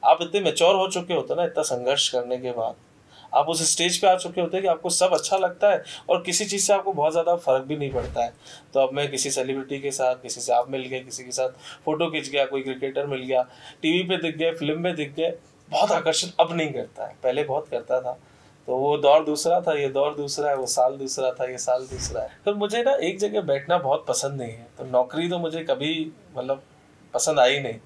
आप इतने मैच्योर हो चुके होते ना, इतना संघर्ष करने के बाद आप उस स्टेज पे आ चुके होते हैं कि आपको सब अच्छा लगता है और किसी चीज़ से आपको बहुत ज़्यादा फर्क भी नहीं पड़ता है। तो अब मैं किसी सेलिब्रिटी के साथ, किसी से आप मिल गए, किसी के साथ फोटो खिंच गया, कोई क्रिकेटर मिल गया, टीवी पे दिख गए, फिल्म में दिख गए, बहुत आकर्षित अब नहीं करता है, पहले बहुत करता था। तो वो दौर दूसरा था, ये दौर दूसरा है, वो साल दूसरा था, ये साल दूसरा है। तो मुझे ना एक जगह बैठना बहुत पसंद नहीं है, तो नौकरी तो मुझे कभी मतलब पसंद आई नहीं।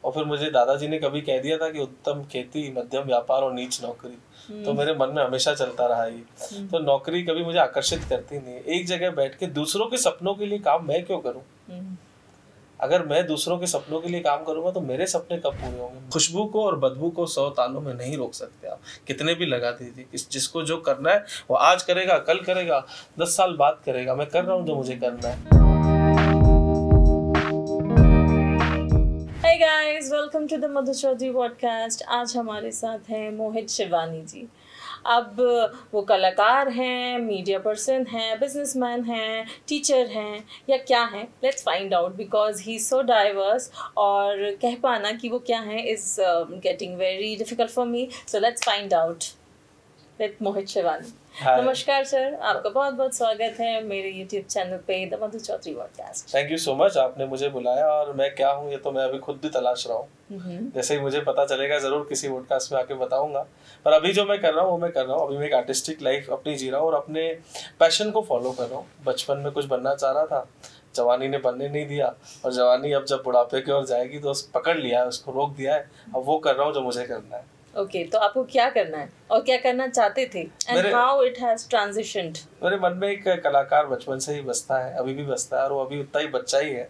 और फिर मुझे दादाजी ने कभी कह दिया था कि उत्तम खेती, मध्यम व्यापार और नीच नौकरी, तो मेरे मन में हमेशा चलता रहा ये। तो नौकरी कभी मुझे आकर्षित करती नहीं है। एक जगह बैठ के दूसरों के सपनों के लिए काम मैं क्यों करूं? अगर मैं दूसरों के सपनों के लिए काम करूंगा तो मेरे सपने कब पूरे होंगे? खुशबू को और बदबू को 100 तालों में नहीं रोक सकते आप, कितने भी लगा दीजिए। जिसको जो करना है वो आज करेगा, कल करेगा, 10 साल बाद करेगा। मैं कर रहा हूँ जो मुझे करना है। Hey guys, welcome to the Madhu Chaudhary podcast. आज हमारे साथ हैं मोहित शिवानी जी। अब वो कलाकार हैं, मीडिया पर्सन हैं, बिजनेसमैन हैं, टीचर हैं या क्या हैं? Let's find out because he is so diverse और कह पाना कि वो क्या हैं is getting very difficult for me. So let's find out with Mohit Shivani. नमस्कार सर, आपका बहुत बहुत स्वागत है मेरे YouTube चैनल पे the Madhu Chaudhary podcast. Thank you so much, आपने मुझे बुलाया और मैं क्या हूँ ये तो मैं अभी खुद भी तलाश रहा हूँ। जैसे ही मुझे पता चलेगा जरूर किसी पॉडकास्ट में आके बताऊंगा। पर अभी जो मैं कर रहा हूँ वो मैं कर रहा हूँ। अभी मैं एक आर्टिस्टिक लाइफ अपनी जी रहा हूँ और अपने पैशन को फॉलो कर रहा हूँ। बचपन में कुछ बनना चाह रहा था, जवानी ने बनने नहीं दिया, और जवानी अब जब बुढ़ापे की ओर जाएगी तो पकड़ लिया है, उसको रोक दिया है। अब वो कर रहा हूँ जो मुझे करना है। ओके, तो आपको क्या करना है और क्या करना चाहते थे and how it has transitioned? मेरे मन में एक कलाकार बचपन से ही बसता है, अभी भी बसता है, और वो अभी उतना ही बच्चा ही है।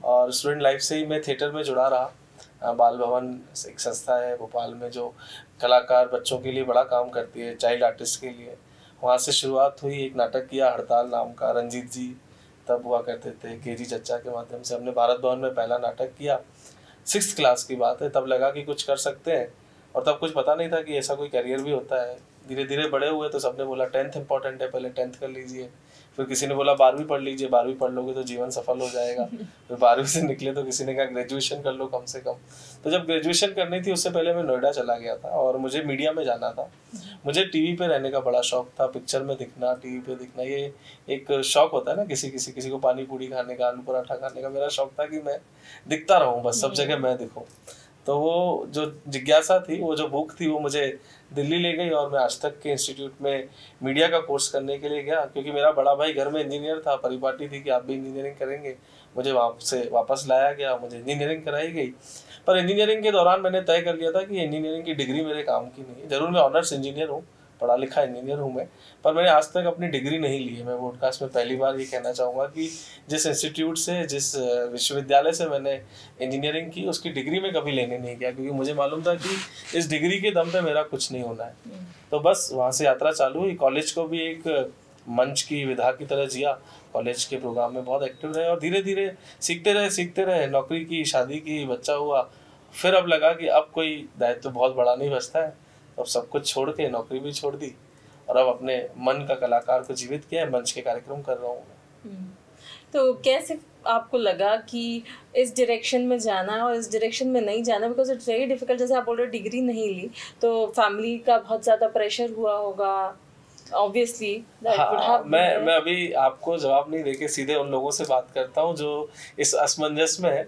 और स्टूडेंट लाइफ से ही मैं थिएटर में जुड़ा रहा। बाल भवन एक संस्था है भोपाल में जो कलाकार बच्चों के लिए बड़ा काम करती है, चाइल्ड आर्टिस्ट के लिए। वहाँ से शुरुआत हुई। एक नाटक किया हड़ताल नाम का, रंजीत जी तब हुआ करते थे, केजी चच्चा के माध्यम से हमने भारत भवन में पहला नाटक किया। 6th क्लास की बात है, तब लगा कि कुछ कर सकते हैं, और तब कुछ पता नहीं था कि ऐसा कोई करियर भी होता है। धीरे धीरे बड़े हुए तो सबने बोला 10th इंपॉर्टेंट है, पहले 10th कर लीजिए। फिर किसी ने बोला 12वीं पढ़ लीजिए, 12वीं पढ़ लोगे तो जीवन सफल हो जाएगा। फिर 12वीं से निकले तो किसी ने कहा ग्रेजुएशन कर लो कम से कम। तो जब ग्रेजुएशन करनी थी उससे पहले मैं नोएडा चला गया था और मुझे मीडिया में जाना था। मुझे टीवी पे रहने का बड़ा शौक था, पिक्चर में दिखना, टीवी पे दिखना, ये एक शौक होता है ना किसी को पानी पूरी खाने का, आलू पराठा खाने का। मेरा शौक था कि मैं दिखता रहूं, बस सब जगह मैं दिखूं। तो वो जो जिज्ञासा थी, वो जो भूख थी, वो मुझे दिल्ली ले गई और मैं आज तक के इंस्टीट्यूट में मीडिया का कोर्स करने के लिए गया, क्योंकि मेरा बड़ा भाई घर में इंजीनियर था। परिपाटी थी कि आप भी इंजीनियरिंग करेंगे। मुझे वहाँ से वापस लाया गया, मुझे इंजीनियरिंग कराई गई। पर इंजीनियरिंग के दौरान मैंने तय कर लिया था कि इंजीनियरिंग की डिग्री मेरे काम की नहीं है। जरूर मैं ऑनर्स इंजीनियर हूँ, पढ़ा लिखा इंजीनियर हूँ मैं, पर मैंने आज तक अपनी डिग्री नहीं ली है। मैं पॉडकास्ट में पहली बार ये कहना चाहूँगा कि जिस इंस्टीट्यूट से, जिस विश्वविद्यालय से मैंने इंजीनियरिंग की, उसकी डिग्री में कभी लेने नहीं गया, क्योंकि मुझे मालूम था कि इस डिग्री के दम पे मेरा कुछ नहीं होना है। तो बस वहाँ से यात्रा चालू हुई। कॉलेज को भी एक मंच की विधा की तरह जिया, कॉलेज के प्रोग्राम में बहुत एक्टिव रहे और धीरे धीरे सीखते रहे। नौकरी की, शादी की, बच्चा हुआ। फिर अब लगा कि अब कोई दायित्व बहुत बड़ा नहीं बचता है, अब सब कुछ छोड़ के नौकरी भी छोड़ दी और अब अपने मन का कलाकार को जीवित किया है, मंच के कार्यक्रम कर रहा हूँ। तो कैसे आपको लगा कि इस डायरेक्शन में जाना है और इस डायरेक्शन में नहीं जाना? Because it's very difficult. जैसे आप बोल रहे हो डिग्री नहीं ली, तो फैमिली का बहुत ज़्यादा प्रेशर हुआ होगा ऑब्वियसली। हाँ, मैं अभी आपको जवाब नहीं देके सीधे उन लोगों से बात करता हूँ जो इस असमंजस में है।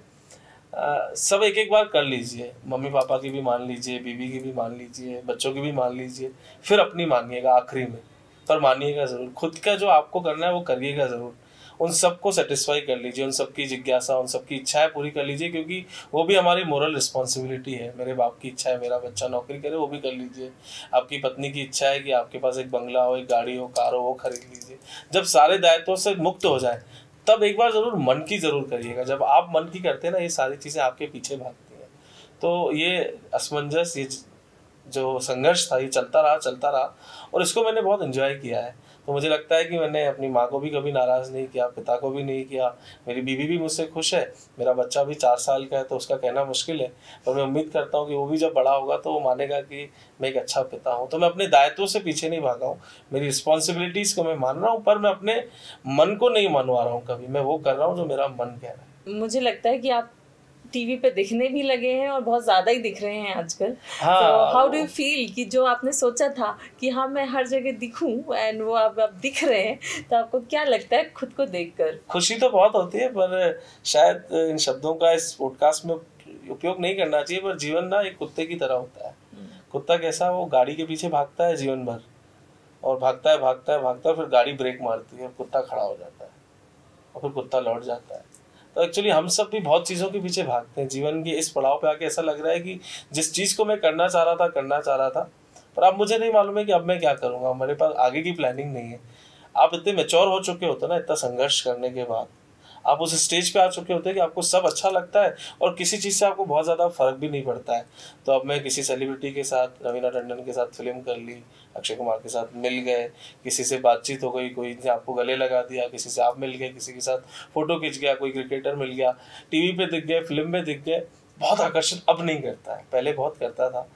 सब एक एक बार कर लीजिए, मम्मी पापा की भी मान लीजिए, बीवी की भी मान लीजिए, बच्चों की भी मान लीजिए, फिर अपनी मानिएगा आखिरी में। पर मानिएगा ज़रूर, खुद का जो आपको करना है वो करिएगा ज़रूर। उन सबको सेटिस्फाई कर लीजिए, उन सबकी जिज्ञासा, उन सबकी इच्छाएं पूरी कर लीजिए, क्योंकि वो भी हमारी मोरल रिस्पॉन्सिबिलिटी है। मेरे बाप की इच्छा है मेरा बच्चा नौकरी करे, वो भी कर लीजिए। आपकी पत्नी की इच्छा है कि आपके पास एक बंगला हो, एक गाड़ी हो, कार हो, वो खरीद लीजिए। जब सारे दायित्वों से मुक्त हो जाए तब एक बार ज़रूर मन की ज़रूर करिएगा। जब आप मन की करते हैं ना, ये सारी चीज़ें आपके पीछे भागती हैं। तो ये असमंजस, ये जो संघर्ष था, ये चलता रहा और इसको मैंने बहुत एंजॉय किया है। तो मुझे लगता है कि मैंने अपनी माँ को भी कभी नाराज़ नहीं किया, पिता को भी नहीं किया। मेरी बीवी भी मुझसे खुश है, मेरा बच्चा भी 4 साल का है, तो उसका कहना मुश्किल है, पर मैं उम्मीद करता हूँ कि वो भी जब बड़ा होगा तो वो मानेगा कि मैं एक अच्छा पिता हूँ। तो मैं अपने दायित्वों से पीछे नहीं भागा हूँ, मेरी रिस्पॉन्सिबिलिटीज़ को मैं मान रहा हूँ, पर मैं अपने मन को नहीं मनवा रहा हूँ कभी। मैं वो कर रहा हूँ जो मेरा मन कह रहा है। मुझे लगता है कि आप टीवी पे दिखने भी लगे हैं और बहुत ज़्यादा ही दिख रहे हैं आजकल। हाँ, तो हाउ डू यू फील कि जो आपने सोचा था कि हाँ मैं हर जगह दिखूं एंड वो अब दिख रहे हैं, तो आपको क्या लगता है खुद को देखकर? खुशी तो बहुत होती है, पर शायद इन शब्दों का इस पॉडकास्ट में उपयोग नहीं करना चाहिए। पर जीवन ना एक कुत्ते की तरह होता है। कुत्ता कैसा, वो गाड़ी के पीछे भागता है जीवन भर, और भागता है भागता है भागता है, फिर गाड़ी ब्रेक मारती है, कुत्ता खड़ा हो जाता है और फिर कुत्ता लौट जाता है। तो एक्चुअली हम सब भी बहुत चीज़ों के पीछे भागते हैं। जीवन के इस पड़ाव पे आके ऐसा लग रहा है कि जिस चीज़ को मैं करना चाह रहा था, पर अब मुझे नहीं मालूम है कि अब मैं क्या करूँगा। मेरे पास आगे की प्लानिंग नहीं है। आप इतने मैच्योर हो चुके होते ना, इतना संघर्ष करने के बाद आप उस स्टेज पे आ चुके होते हैं कि आपको सब अच्छा लगता है और किसी चीज़ से आपको बहुत ज़्यादा फर्क भी नहीं पड़ता है। तो अब मैं किसी सेलिब्रिटी के साथ, रवीना टंडन के साथ फिल्म कर ली, अक्षय कुमार के साथ मिल गए, किसी से बातचीत हो गई, कोई ने आपको गले लगा दिया, किसी से आप मिल गए, किसी के साथ फोटो खिंच गया, कोई क्रिकेटर मिल गया, टीवी पे दिख गए, फिल्म में दिख गए। बहुत आकर्षण अब नहीं करता है, पहले बहुत करता था।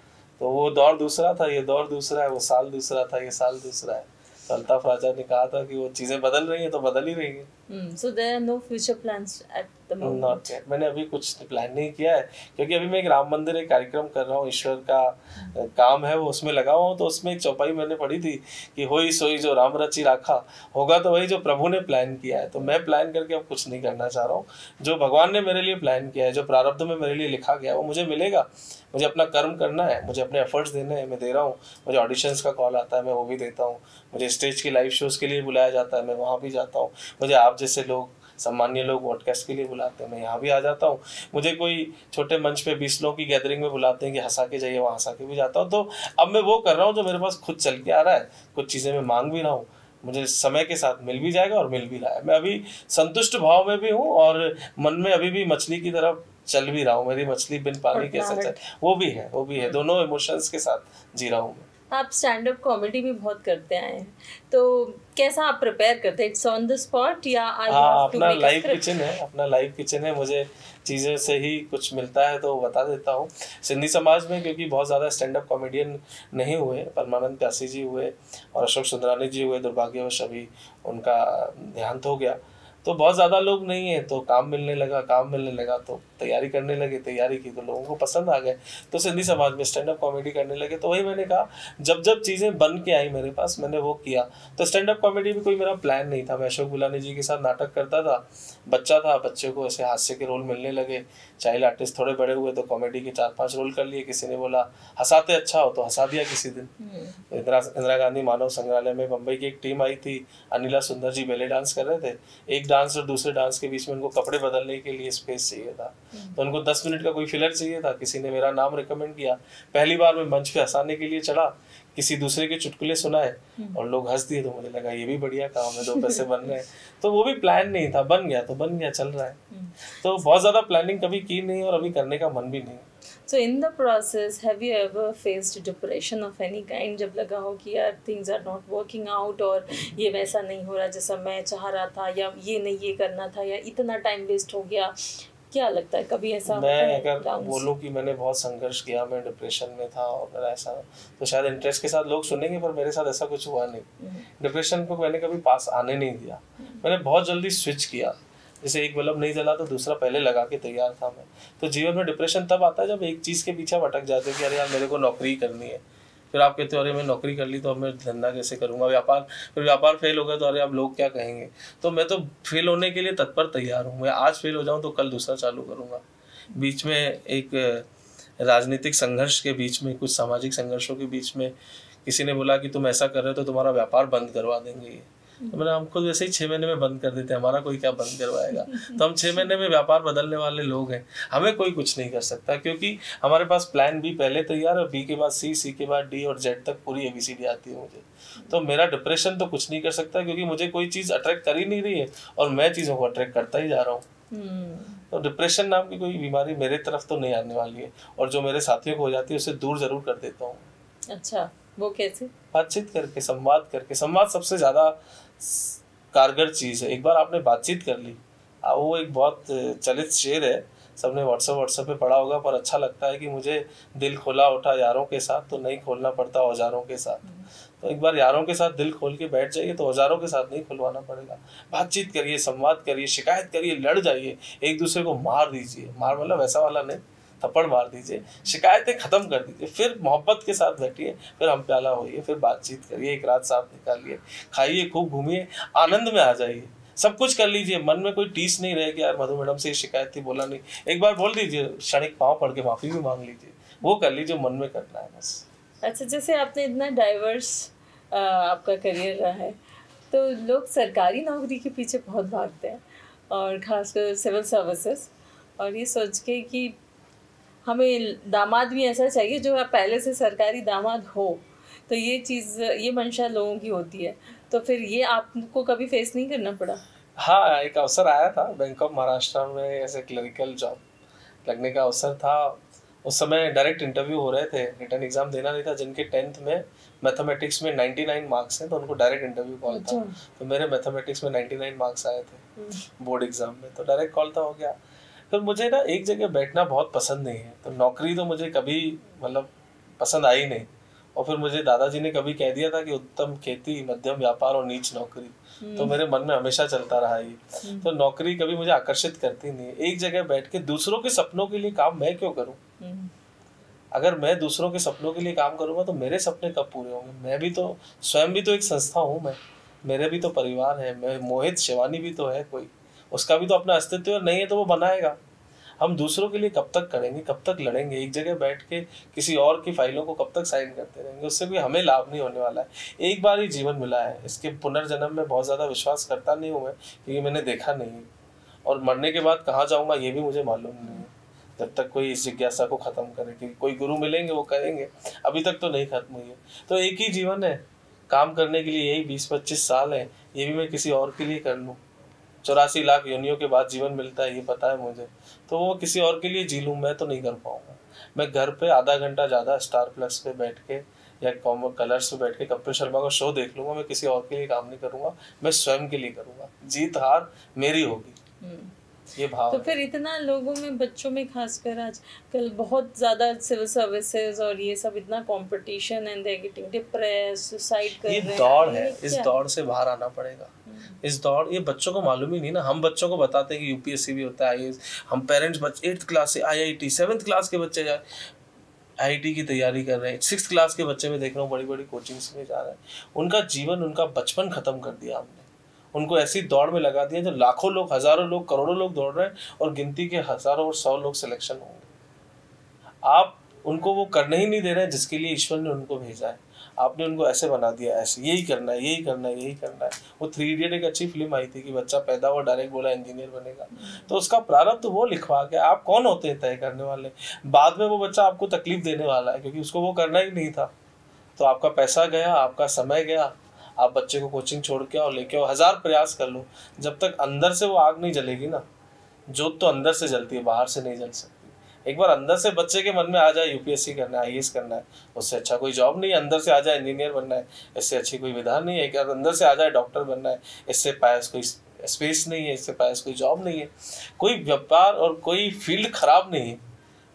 तो वो दौर दूसरा था, ये दौर दूसरा है, वो साल दूसरा था, ये साल दूसरा है। तो अल्ताफ राजा ने कहा था कि वो चीज़ें बदल रही हैं तो बदल ही रही हैं। So there are no future plans at the moment? Not yet. मैंने अभी कुछ प्लान नहीं किया है, क्योंकि अभी मैं एक राम मंदिर एक कार्यक्रम कर रहा हूँ, ईश्वर का काम है वो, उसमें लगा हुआ हूँ। तो उसमें एक चौपाई मैंने पढ़ी थी कि होई सोई जो राम रची राखा, होगा तो वही जो प्रभु ने प्लान किया है। तो मैं प्लान करके अब कुछ नहीं करना चाह रहा हूँ। जो भगवान ने मेरे लिए प्लान किया है, जो प्रारब्ध में मेरे लिए लिखा गया है, वो मुझे मिलेगा। मुझे अपना कर्म करना है, मुझे अपने एफर्ट्स देने हैं, मैं दे रहा हूँ। मुझे ऑडिशंस का कॉल आता है, मैं वो भी देता हूँ। मुझे स्टेज की लाइव शोज़ के लिए बुलाया जाता है, मैं वहाँ भी जाता हूँ। मुझे आप जैसे लोग, सम्मान्य लोग पॉडकास्ट के लिए बुलाते हैं, मैं यहाँ भी आ जाता हूँ। मुझे कोई छोटे मंच पे 20 लोगों की गैदरिंग में बुलाते हैं कि हंसा के जाइए, वहाँ हंसा के भी जाता हूँ। तो अब मैं वो कर रहा हूँ जो मेरे पास खुद चल के आ रहा है। कुछ चीज़ें मैं मांग भी रहा हूँ, मुझे समय के साथ मिल भी जाएगा और मिल भी रहा है। मैं अभी संतुष्ट भाव में भी हूँ और मन में अभी भी मछली की तरफ चल भी रहा हूँ। मेरी मछली बिन पानी कैसे चल, वो भी है। दोनों इमोशंस के साथ जी रहा हूँ मैं। आप स्टैंड अप कॉमेडी भी बहुत करते आए हैं, तो कैसा आप प्रिपेयर करते हैं? इट्स ऑन द स्पॉट या अपना लाइव किचन है। मुझे चीज़ें से ही कुछ मिलता है तो बता देता हूँ। सिंधी समाज में क्योंकि बहुत ज़्यादा स्टैंड अप कॉमेडियन नहीं हुए, परमानंद प्यासी जी हुए और अशोक सुंदरानी जी हुए, दुर्भाग्यवश अभी उनका देहांत हो गया। तो बहुत ज़्यादा लोग नहीं है, तो काम मिलने लगा तो तैयारी करने लगे, तैयारी की तो लोगों को पसंद आ गए, तो सिंधी समाज में स्टैंड अप कॉमेडी करने लगे। तो वही मैंने कहा, जब जब चीज़ें बन के आई मेरे पास, मैंने वो किया। तो स्टैंड अप कॉमेडी भी कोई मेरा प्लान नहीं था। मैं अशोक गुलानी जी के साथ नाटक करता था, बच्चा था, बच्चे को ऐसे हास्य के रोल मिलने लगे, चाइल्ड आर्टिस्ट थोड़े बड़े हुए तो कॉमेडी के 4-5 रोल कर लिए। किसी ने बोला हंसाते अच्छा हो तो हंसा दिया किसी दिन। इंदिरा गांधी मानव संग्रहालय में बम्बई की एक टीम आई थी, अनिला सुंदर जी बेले डांस कर रहे थे। एक डांस और दूसरे डांस के बीच में उनको कपड़े बदलने के लिए स्पेस चाहिए था, तो उनको 10 मिनट का कोई फिलर चाहिए था। किसी ने मेरा नाम रिकमेंड किया। पहली बार मैं मंच पे हंसाने के लिए चढ़ा, किसी दूसरे के चुटकुले सुनाए और लोग हंस दिए, तो मुझे लगा ये भी बढ़िया काम है, 2 पैसे बन रहे हैं। तो वो भी प्लान नहीं था, बन गया तो बन गया, चल रहा है। तो बहुत ज़्यादा प्लानिंग कभी की नहीं और अभी करने का मन भी नहीं। So in the process, have you ever faced depression of any kind? जब लगा हो कि यार things are not working out और ये वैसा नहीं हो रहा जैसा मैं चाह रहा था, या ये नहीं ये करना था, या इतना टाइम वेस्ट हो गया, क्या लगता है कभी ऐसा? मैं अगर बोलूँ कि मैंने बहुत संघर्ष किया, मैं डिप्रेशन में था और मेरा ऐसा, तो शायद इंटरेस्ट के साथ लोग सुनेंगे, पर मेरे साथ ऐसा कुछ हुआ नहीं। डिप्रेशन को मैंने कभी पास आने नहीं दिया। मैंने बहुत जल्दी स्विच किया। जैसे एक बल्ब नहीं जला तो दूसरा पहले लगा के तैयार था मैं। तो जीवन में डिप्रेशन तब आता है जब एक चीज़ के पीछे भटक जाते हैं कि अरे यार मेरे को नौकरी करनी है, फिर आप कहते हो अरे मैं नौकरी कर ली तो अब मैं धंधा कैसे करूँगा, व्यापार फेल हो गया तो अरे अब लोग क्या कहेंगे। तो मैं तो फेल होने के लिए तत्पर तैयार हूँ। मैं आज फेल हो जाऊँ तो कल दूसरा चालू करूँगा। बीच में एक राजनीतिक संघर्ष के बीच में, कुछ सामाजिक संघर्षों के बीच में किसी ने बोला कि तुम ऐसा कर रहे हो तो तुम्हारा व्यापार बंद करवा देंगे। तो मैंने, हम खुद वैसे ही 6 महीने में बंद कर देते हैं, हमारा कोई क्या बंद करवाएगा। तो हम 6 महीने में व्यापार बदलने वाले लोग हैं, हमें कोई कुछ नहीं कर सकता, क्योंकि हमारे पास प्लान बी पहले तैयार है, बी के बाद सी, सी के बाद डी और जेड तक पूरी ABCD आती है मुझे। तो मेरा डिप्रेशन तो कुछ नहीं कर सकता, क्योंकि मुझे कोई चीज़ अट्रैक्ट कर ही नहीं रही है और मैं चीज़ों को अट्रैक्ट करता ही जा रहा हूँ। तो डिप्रेशन नाम की कोई बीमारी मेरे तरफ तो नहीं आने वाली है, और जो मेरे साथियों को हो जाती है उसे दूर जरूर कर देता हूँ। अच्छा, वो कैसे? बातचीत करके, संवाद करके। संवाद सबसे ज़्यादा कारगर चीज़ है। एक बार आपने बातचीत कर ली, वो एक बहुत चलित शेर है, सबने व्हाट्सएप पे पढ़ा होगा, पर अच्छा लगता है कि मुझे दिल खुला उठा यारों के साथ तो नहीं खोलना पड़ता औजारों के साथ। तो एक बार यारों के साथ दिल खोल के बैठ जाइए तो हज़ारों के साथ नहीं खुलवाना पड़ेगा। बातचीत करिए, संवाद करिए, शिकायत करिए, लड़ जाइए, एक दूसरे को मार दीजिए, मार मतलब वैसा वाला नहीं, थप्पड़ मार दीजिए, शिकायतें खत्म कर दीजिए, फिर मोहब्बत के साथ बैठिए, फिर हम प्याला होइए, फिर बातचीत करिए, एक रात साथ निकालिए, खाइए, खूब घूमिए, आनंद में आ जाइए, सब कुछ कर लीजिए। मन में कोई टीस नहीं रहे कि यार मधु मैडम से ये शिकायत थी, बोला नहीं, एक बार बोल दीजिए, क्षणिक पाँव पड़ के माफी भी मांग लीजिए, वो कर लीजिए, मन में करना है बस। अच्छा, जैसे आपने इतना डाइवर्स आपका करियर रहा है, तो लोग सरकारी नौकरी के पीछे बहुत भागते हैं, और खासकर सिविल सर्विसेज, और ये सोच के कि हमें दामाद भी ऐसा चाहिए जो पहले से सरकारी दामाद हो, तो ये चीज़, ये मंशा लोगों की होती है। तो फिर ये आपको कभी फेस नहीं करना पड़ा? हाँ, एक अवसर आया था बैंक ऑफ महाराष्ट्र में, ऐसे क्लरिकल जॉब लगने का अवसर था। उस समय डायरेक्ट इंटरव्यू हो रहे थे, रिटर्न एग्जाम देना नहीं था। जिनके 10th में मैथमेटिक्स में 99 मार्क्स हैं तो उनको डायरेक्ट इंटरव्यू कॉल था। तो मेरे मैथमेटिक्स में 99 मार्क्स आए थे बोर्ड एग्जाम में, तो डायरेक्ट कॉल था, हो गया। फिर मुझे ना एक जगह बैठना बहुत पसंद नहीं है, तो नौकरी तो मुझे कभी मतलब पसंद आई नहीं। और फिर मुझे दादाजी ने कभी कह दिया था कि उत्तम खेती, मध्यम व्यापार और नीच नौकरी, तो मेरे मन में हमेशा चलता रहा ये। तो नौकरी कभी मुझे आकर्षित करती नहीं है। एक जगह बैठ के दूसरों के सपनों के लिए काम मैं क्यों करूं? अगर मैं दूसरों के सपनों के लिए काम करूंगा तो मेरे सपने कब पूरे होंगे? मैं भी तो, स्वयं भी तो एक संस्था हूँ, मेरे भी तो परिवार है, मैं मोहित शिवानी भी तो है कोई, उसका भी तो अपना अस्तित्व नहीं है तो वो बनाएगा। हम दूसरों के लिए कब तक करेंगे, कब तक लड़ेंगे? एक जगह बैठ के किसी और की फाइलों को कब तक साइन करते रहेंगे? उससे भी हमें लाभ नहीं होने वाला है। एक बार ही जीवन मिला है, इसके पुनर्जन्म में बहुत ज़्यादा विश्वास करता नहीं हूँ मैं, क्योंकि मैंने देखा नहीं है। और मरने के बाद कहाँ जाऊँगा ये भी मुझे मालूम नहीं है, जब तक कोई इस जिज्ञासा को ख़त्म करे कि कोई गुरु मिलेंगे वो करेंगे, अभी तक तो नहीं खत्म हुई है। तो एक ही जीवन है, काम करने के लिए यही 20-25 साल है, ये भी मैं किसी और के लिए कर लूँ। 84 लाख योनियों के बाद जीवन मिलता है, ये पता है मुझे, तो वो किसी और के लिए जी लूँ, मैं तो नहीं कर पाऊंगा। मैं घर पे आधा घंटा ज़्यादा स्टार प्लस पे बैठ के या कलर्स पे बैठ के कपिल शर्मा का शो देख लूँगा, मैं किसी और के लिए काम नहीं करूँगा, मैं स्वयं के लिए करूँगा। जीत हार मेरी होगी, ये भाव। तो फिर इतना लोगों में, बच्चों में खासकर आजकल बहुत ज़्यादा सिविल सर्विसेज और ये सब, इतना competition and they getting depress, suicide कर रहे हैं। ये दौड़ है, इस दौड़ से बाहर आना पड़ेगा। इस दौड़, ये बच्चों को मालूम ही नहीं ना। हम बच्चों को बताते हैं कि यूपीएससी भी होता है, हम पेरेंट्स 8th क्लास से IIT, 7th क्लास के बच्चे जाए IIT की तैयारी कर रहे हैं, 6th क्लास के बच्चे में देख रहा हूँ बड़ी बड़ी कोचिंग्स में जा रहे हैं। उनका जीवन, उनका बचपन खत्म कर दिया हमने, उनको ऐसी दौड़ में लगा दिया जो लाखों लोग, हजारों लोग, करोड़ों लोग दौड़ रहे हैं और गिनती के हजारों और 100 लोग सिलेक्शन होंगे। आप उनको वो करने ही नहीं दे रहे हैं जिसके लिए ईश्वर ने उनको भेजा है। आपने उनको ऐसे बना दिया, ऐसे यही करना है, यही करना है, यही करना है। वो 3 इडियट एक अच्छी फिल्म आई थी कि बच्चा पैदा हुआ, डायरेक्ट बोला इंजीनियर बनेगा, तो उसका प्रारब्ध वो लिखवा के, आप कौन होते हैं तय करने वाले? बाद में वो बच्चा आपको तकलीफ देने वाला है क्योंकि उसको वो करना ही नहीं था। तो आपका पैसा गया, आपका समय गया, आप बच्चे को कोचिंग छोड़ के आओ, लेके आओ, 1000 प्रयास कर लो, जब तक अंदर से वो आग नहीं जलेगी ना, जोत तो अंदर से जलती है, बाहर से नहीं जल सकती। एक बार अंदर से बच्चे के मन में आ जाए यूपीएससी करना है, IAS करना है, उससे अच्छा कोई जॉब नहीं है। अंदर से आ जाए इंजीनियर बनना है, इससे अच्छी कोई विधान नहीं है। एक अंदर से आ जाए डॉक्टर बनना है, इससे पास कोई स्पेस नहीं है, इससे पास कोई जॉब नहीं है। कोई व्यापार और कोई फील्ड खराब नहीं है,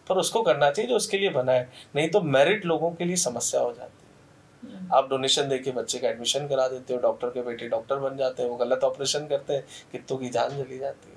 पर उसको करना चाहिए जो उसके लिए बना है, नहीं तो मेरिट लोगों के लिए समस्या हो जाती है। आप डोनेशन देके बच्चे का एडमिशन करा देते हो, डॉक्टर के बेटे डॉक्टर बन जाते हैं, वो गलत ऑपरेशन करते हैं, कितनों की जान चली जाती है।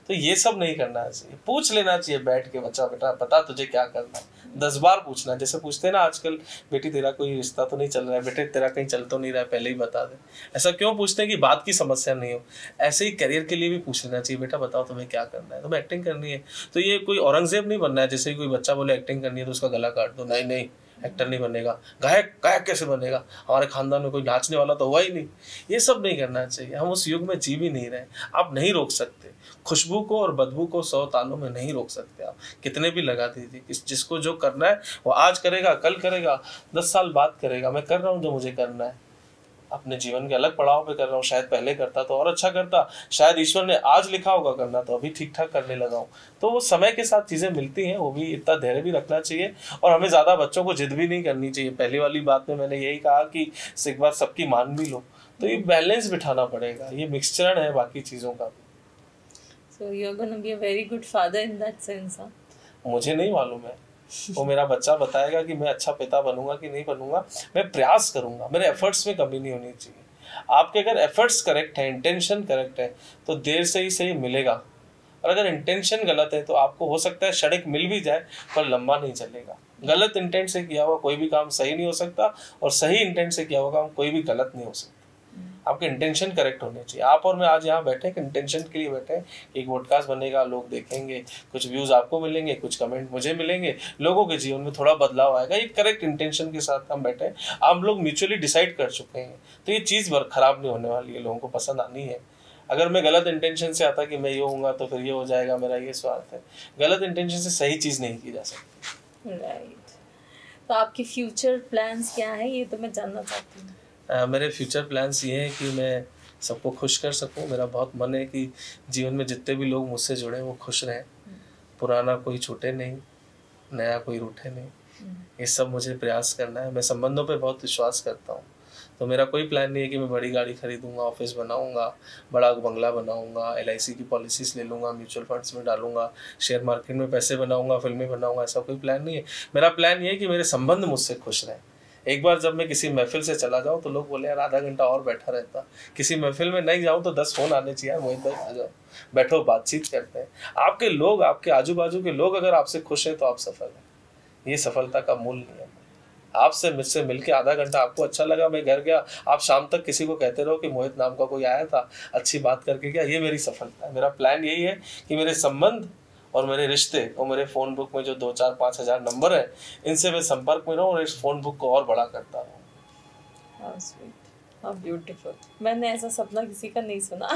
तो ये सब नहीं करना चाहिए। पूछ लेना चाहिए बैठ के, बच्चा बेटा बता तुझे क्या करना है, 10 बार पूछना। जैसे पूछते हैं ना आजकल, बेटी तेरा कोई रिश्ता तो नहीं चल रहा है, बेटे तेरा कहीं चल तो नहीं रहा है, पहले ही बता दे। ऐसा क्यों पूछते हैं कि बात की समस्या नहीं हो। ऐसे ही करियर के लिए भी पूछ लेना चाहिए, बेटा बताओ तुम्हें क्या करना है, तुम्हें एक्टिंग करनी है तो ये कोई औरंगजेब नहीं बनना है। जैसे कोई बच्चा बोले एक्टिंग करनी है तो उसका गला काट दो, नहीं नहीं एक्टर नहीं बनेगा। गायक कैसे बनेगा, हमारे खानदान में कोई नाचने वाला तो हुआ ही नहीं। ये सब नहीं करना चाहिए, हम उस युग में जी भी नहीं रहे। आप नहीं रोक सकते खुशबू को और बदबू को 100 तालों में नहीं रोक सकते। आप कितने भी लगा दीजिए, जिसको जो करना है वो आज करेगा, कल करेगा, 10 साल बाद करेगा। मैं कर रहा हूँ जो मुझे करना है, अपने जीवन के अलग पड़ाव पे कर रहा हूँ। शायद पहले करता तो और अच्छा करता, शायद ईश्वर ने आज लिखा होगा करना तो अभी ठीक ठाक करने लगा हूँ। तो वो समय के साथ चीज़ें मिलती हैं, वो भी इतना धैर्य भी रखना चाहिए। और हमें ज़्यादा बच्चों को जिद भी नहीं करनी चाहिए। पहली वाली बात में मैंने यही कहा कि एक बार सबकी मान भी लो, तो ये बैलेंस बिठाना पड़ेगा, ये मिक्सचरण है बाकी चीज़ों का भी। So you're going to be a very good father in that sense, huh? मुझे नहीं मालूम है, वो मेरा बच्चा बताएगा कि मैं अच्छा पिता बनूंगा कि नहीं बनूंगा। मैं प्रयास करूंगा, मेरे एफर्ट्स में कमी नहीं होनी चाहिए। आपके अगर एफर्ट्स करेक्ट है, इंटेंशन करेक्ट है, तो देर से ही सही मिलेगा। और अगर इंटेंशन गलत है तो आपको हो सकता है क्षणिक मिल भी जाए पर लंबा नहीं चलेगा। गलत इंटेंट से किया हुआ कोई भी काम सही नहीं हो सकता, और सही इंटेंट से किया हुआ काम कोई भी गलत नहीं हो सकता। आपके इंटेंशन करेक्ट होने चाहिए। आप और मैं आज यहाँ बैठे एक इंटेंशन के लिए बैठे हैं। एक पॉडकास्ट बनेगा, लोग देखेंगे, कुछ व्यूज आपको मिलेंगे, कुछ कमेंट मुझे मिलेंगे, लोगों के जीवन में थोड़ा बदलाव आएगा। एक करेक्ट इंटेंशन के साथ हम बैठे हैं, हम लोग म्यूचुअली डिसाइड कर चुके हैं, तो ये चीज़ खराब नहीं होने वाली है, लोगों को पसंद आनी है। अगर मैं गलत इंटेंशन से आता कि मैं ये होऊंगा तो फिर ये हो जाएगा, मेरा ये स्वार्थ है, गलत इंटेंशन से सही चीज़ नहीं की जा सकती। राइट। तो आपके फ्यूचर प्लान्स क्या है, ये तो मैं जानना चाहती हूँ। मेरे फ्यूचर प्लान्स ये हैं कि मैं सबको खुश कर सकूं। मेरा बहुत मन है कि जीवन में जितने भी लोग मुझसे जुड़े वो खुश रहें, पुराना कोई छूटे नहीं, नया कोई रूठे नहीं। ये सब मुझे प्रयास करना है। मैं संबंधों पे बहुत विश्वास करता हूँ, तो मेरा कोई प्लान नहीं है कि मैं बड़ी गाड़ी खरीदूंगा, ऑफिस बनाऊंगा, बड़ा बंगला बनाऊंगा, LIC की पॉलिसीज ले लूँगा, म्यूचुअल फंड्स में डालूंगा, शेयर मार्केट में पैसे बनाऊंगा, फिल्में बनाऊंगा, ऐसा कोई प्लान नहीं है। मेरा प्लान ये है कि मेरे संबंध मुझसे खुश रहें। एक बार जब मैं किसी महफिल से चला जाऊँ तो लोग बोले यार आधा घंटा और बैठा रहता। किसी महफिल में नहीं जाऊँ तो 10 फोन आने चाहिए, मोहित भाई आ जाओ, बैठो, बातचीत करते हैं। आपके लोग, आपके आजू बाजू के लोग अगर आपसे खुश हैं तो आप सफल हैं। ये सफलता का मूल नियम है। आपसे मुझसे मिलके आधा घंटा आपको अच्छा लगा, मैं घर गया, आप शाम तक किसी को कहते रहो कि मोहित नाम का कोई आया था, अच्छी बात करके गया, ये मेरी सफलता है। मेरा प्लान यही है कि मेरे संबंध और मेरे रिश्ते और मेरे फ़ोन बुक में जो 2-4-5 हज़ार नंबर है, इनसे मैं संपर्क में रहूँ और इस फ़ोन बुक को और बड़ा करता रहूँ। How sweet, how beautiful। मैंने ऐसा सपना किसी का नहीं सुना।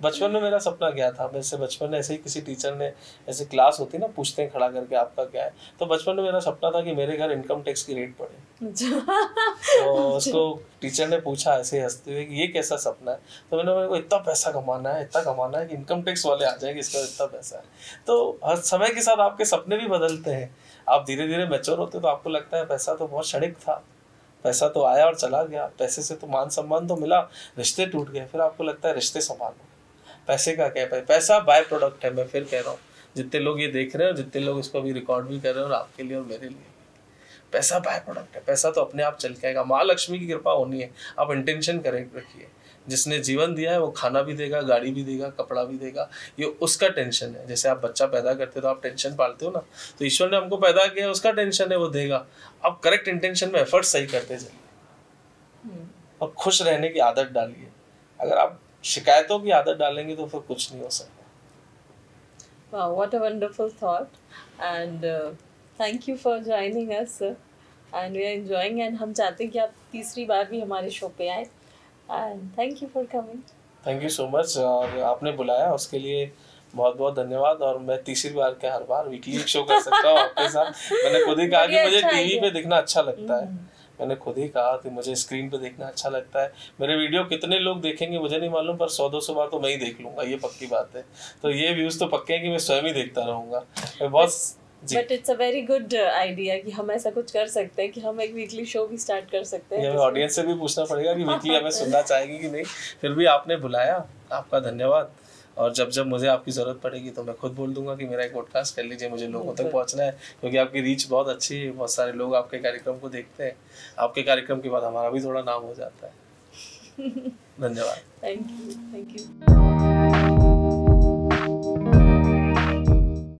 बचपन में मेरा सपना क्या था, वैसे बचपन में ऐसे ही किसी टीचर ने, ऐसे क्लास होती ना, पूछते हैं खड़ा करके आपका क्या है, तो बचपन में मेरा सपना था कि मेरे घर इनकम टैक्स की रेट पड़े। तो उसको टीचर ने पूछा ऐसे हंसते हुए कि ये कैसा सपना है, तो मैंने, मेरे को इतना पैसा कमाना है, इतना कमाना है कि इनकम टैक्स वाले आ जाएंगे, इसका इतना पैसा है। तो हर समय के साथ आपके सपने भी बदलते हैं। आप धीरे धीरे मैच्योर होते तो आपको लगता है पैसा तो बहुत क्षणिक था, पैसा तो आया और चला गया, पैसे से तो मान सम्मान तो मिला, रिश्ते टूट गए, फिर आपको लगता है रिश्ते संभालो। पैसे का क्या है, पैसा बाय प्रोडक्ट है। मैं फिर कह रहा हूँ, जितने लोग ये देख रहे हैं और जितने लोग इसको अभी रिकॉर्ड भी कर रहे हैं, और आपके लिए और मेरे लिए, पैसा बाय प्रोडक्ट है। पैसा तो अपने आप चल के आएगा, महालक्ष्मी की कृपा होनी है। आप इंटेंशन करेक्ट रखिए। जिसने जीवन दिया है वो खाना भी देगा, गाड़ी भी देगा, कपड़ा भी देगा, ये उसका टेंशन है। जैसे आप बच्चा पैदा करते हो तो आप टेंशन पालते हो ना, तो ईश्वर ने हमको पैदा किया, उसका टेंशन है, वो देगा। आप करेक्ट इंटेंशन में एफर्ट सही करते चलिए और खुश रहने की आदत डालिए। अगर आप शिकायतों की आदत डालेंगे तो फिर कुछ नहीं हो सकता। Wow, what a wonderful thought, and thank you for joining us, and we are enjoying, and हम चाहते हैं कि आप तीसरी बार भी हमारे शो पे आए, and thank you for coming। Thank you so much, और आपने बुलाया उसके लिए बहुत बहुत धन्यवाद। और मैं तीसरी बार क्या, हर बार वीकली एक शो कर सकता हूँ आपके साथ। मैंने खुद ही कहा कि मुझे टीवी पे दिखना अच्छा लगता है, मैंने खुद ही कहा कि मुझे स्क्रीन पे देखना अच्छा लगता है। मेरे वीडियो कितने लोग देखेंगे मुझे नहीं मालूम, पर 100-200 बार तो मैं ही देख लूंगा, ये पक्की बात है। तो ये व्यूज तो पक्के हैं कि मैं स्वयं ही देखता रहूंगा। मैं बहुत but it's a very good idea कि हम ऐसा कुछ कर सकते हैं कि हम एक वीकली शो भी स्टार्ट कर सकते हैं। ये हमें ऑडियंस से भी पूछना पड़ेगा कि वीकली हमें सुनना चाहेगी कि नहीं। फिर भी आपने बुलाया, आपका धन्यवाद। और जब जब मुझे आपकी ज़रूरत पड़ेगी तो मैं खुद बोल दूंगा कि मेरा एक पॉडकास्ट कर लीजिए, मुझे लोगों तक पहुंचना है, क्योंकि आपकी रीच बहुत अच्छी है, बहुत सारे लोग आपके कार्यक्रम को देखते हैं। आपके कार्यक्रम के बाद हमारा भी थोड़ा नाम हो जाता है। धन्यवाद। Thank you.